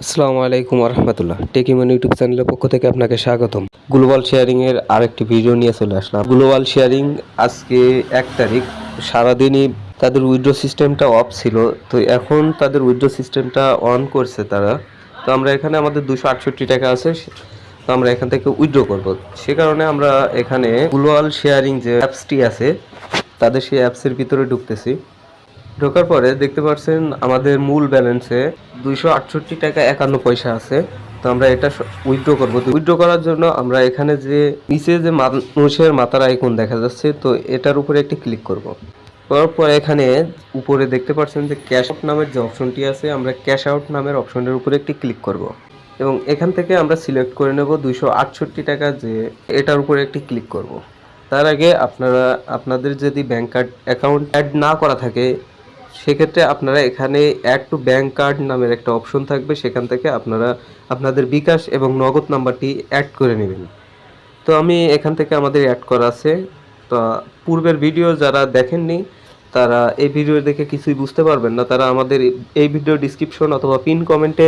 আসসালামু আলাইকুম রহমতুল্লাহ। টেকিমন ইউটিউব চ্যানেলের পক্ষ থেকে আপনাকে স্বাগতম। গ্লোবাল শেয়ারিং এর আরেকটি ভিডিও নিয়ে চলে আসলাম। গ্লোবাল শেয়ারিং আজকে 1 তারিখ, সারাদিনই তাদের উইথড্র সিস্টেমটা অফ ছিল, তো এখন তাদের উইথড্র সিস্টেমটা অন করছে তারা। তো আমরা এখানে আমাদের 268 টাকা আছে, তো আমরা এখান থেকে উইথড্র করব। সে কারণে আমরা এখানে গ্লোবাল শেয়ারিং যে অ্যাপসটি আছে তাদের সেই অ্যাপসের ভিতরে ঢুকতেছি। ঢোকার পরে দেখতে পাচ্ছেন আমাদের মূল ব্যালেন্সে 268 টাকা 51 পয়সা আছে। তো আমরা এটা উইথড্র করব। তো উইথড্র করার জন্য আমরা এখানে যে নিচে যে মানুষের মাথার আইকন দেখা যাচ্ছে, তো এটার উপরে একটি ক্লিক করব। করার পরে এখানে উপরে দেখতে পাচ্ছেন যে ক্যাশ আউট নামের যে অপশনটি আছে, আমরা ক্যাশ আউট নামের অপশনের উপরে একটি ক্লিক করব এবং এখান থেকে আমরা সিলেক্ট করে নেব 268 টাকা, যে এটার উপরে একটি ক্লিক করব। তার আগে আপনাদের যদি ব্যাংক কার্ড অ্যাকাউন্ট অ্যাড না করা থাকে, সেক্ষেত্রে আপনারা এখানে অ্যাড টু ব্যাংক কার্ড নামের একটা অপশন থাকবে, সেখান থেকে আপনারা আপনাদের বিকাশ এবং নগদ নাম্বারটি অ্যাড করে নেবেন। তো আমি এখান থেকে আমাদের অ্যাড করা আছে। তো পূর্বের ভিডিও যারা দেখেননি তারা এই ভিডিও দেখে কিছুই বুঝতে পারবেন না, তারা আমাদের এই ভিডিও ডিসক্রিপশন অথবা পিন কমেন্টে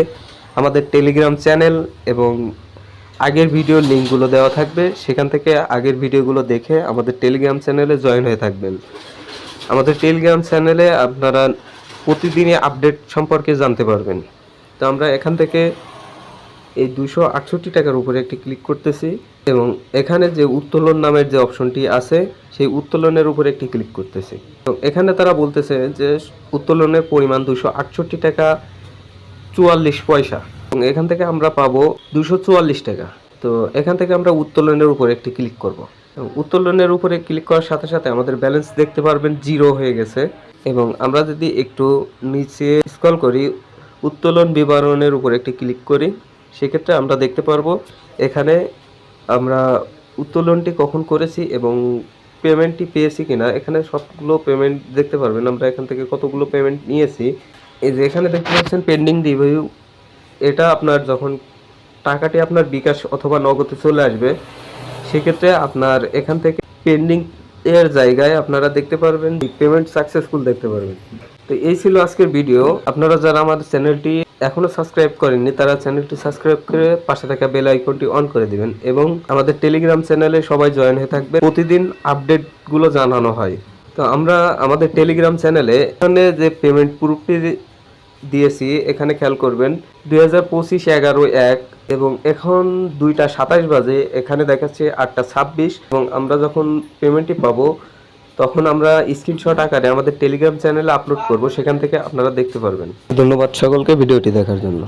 আমাদের টেলিগ্রাম চ্যানেল এবং আগের ভিডিওর লিঙ্কগুলো দেওয়া থাকবে, সেখান থেকে আগের ভিডিওগুলো দেখে আমাদের টেলিগ্রাম চ্যানেলে জয়েন হয়ে থাকবেন। আমাদের টেলিগ্রাম চ্যানেলে আপনারা প্রতিদিনই আপডেট সম্পর্কে জানতে পারবেন। তো আমরা এখান থেকে এই 268 টাকার উপরে একটি ক্লিক করতেছি এবং এখানে যে উত্তোলন নামের যে অপশনটি আছে সেই উত্তোলনের উপরে একটি ক্লিক করতেছি। তো এখানে তারা বলতেছে যে উত্তোলনের পরিমাণ 268 টাকা 44 পয়সা এবং এখান থেকে আমরা পাবো 244 টাকা। তো এখান থেকে আমরা উত্তোলনের উপরে একটি ক্লিক করব। উত্তোলনের উপরে ক্লিক করার সাথে সাথে আমাদের ব্যালেন্স দেখতে পারবেন 0 হয়ে গেছে। এবং আমরা যদি একটু নিচে স্ক্রল করি, উত্তোলন বিবরণের উপরে একটি ক্লিক করি, সেক্ষেত্রে আমরা দেখতে পারবো এখানে আমরা উত্তোলনটি কখন করেছি এবং পেমেন্টটি পেয়েছি কিনা, এখানে সবগুলো পেমেন্ট দেখতে পারবেন। আমরা এখান থেকে কতগুলো পেমেন্ট নিয়েছি, এই যে এখানে দেখতে পাচ্ছেন পেন্ডিং রিভিউ, এটা আপনার যখন টাকাটি আপনার বিকাশ অথবা নগদে চলে আসবে, সেক্ষেত্রে আপনার এখান থেকে পেন্ডিং এর জায়গায় আপনারা দেখতে পারবেন পেমেন্ট সাকসেসফুল দেখতে পারবেন। তো এই ছিল আজকের ভিডিও। আপনারা যারা আমাদের চ্যানেলটি এখনো সাবস্ক্রাইব করেননি তারা চ্যানেলটি সাবস্ক্রাইব করে পাশে থাকা বেল আইকনটি অন করে দিবেন এবং আমাদের টেলিগ্রাম চ্যানেলে সবাই জয়েন হয়ে থাকবে, প্রতিদিন আপডেটগুলো জানানো হয়। তো আমরা আমাদের টেলিগ্রাম চ্যানেলে এখানে যে পেমেন্ট প্রুফটি দিয়েছি এখানে খেয়াল করবেন 2025-11-1 এবং এখন 2টা 27 বাজে, এখানে দেখাচ্ছে 8টা 26 এবং আমরা যখন পেমেন্টটি পাবো তখন আমরা স্ক্রিনশট আকারে আমাদের টেলিগ্রাম চ্যানেলে আপলোড করব, সেখান থেকে আপনারা দেখতে পারবেন। ধন্যবাদ সকলকে ভিডিওটি দেখার জন্য।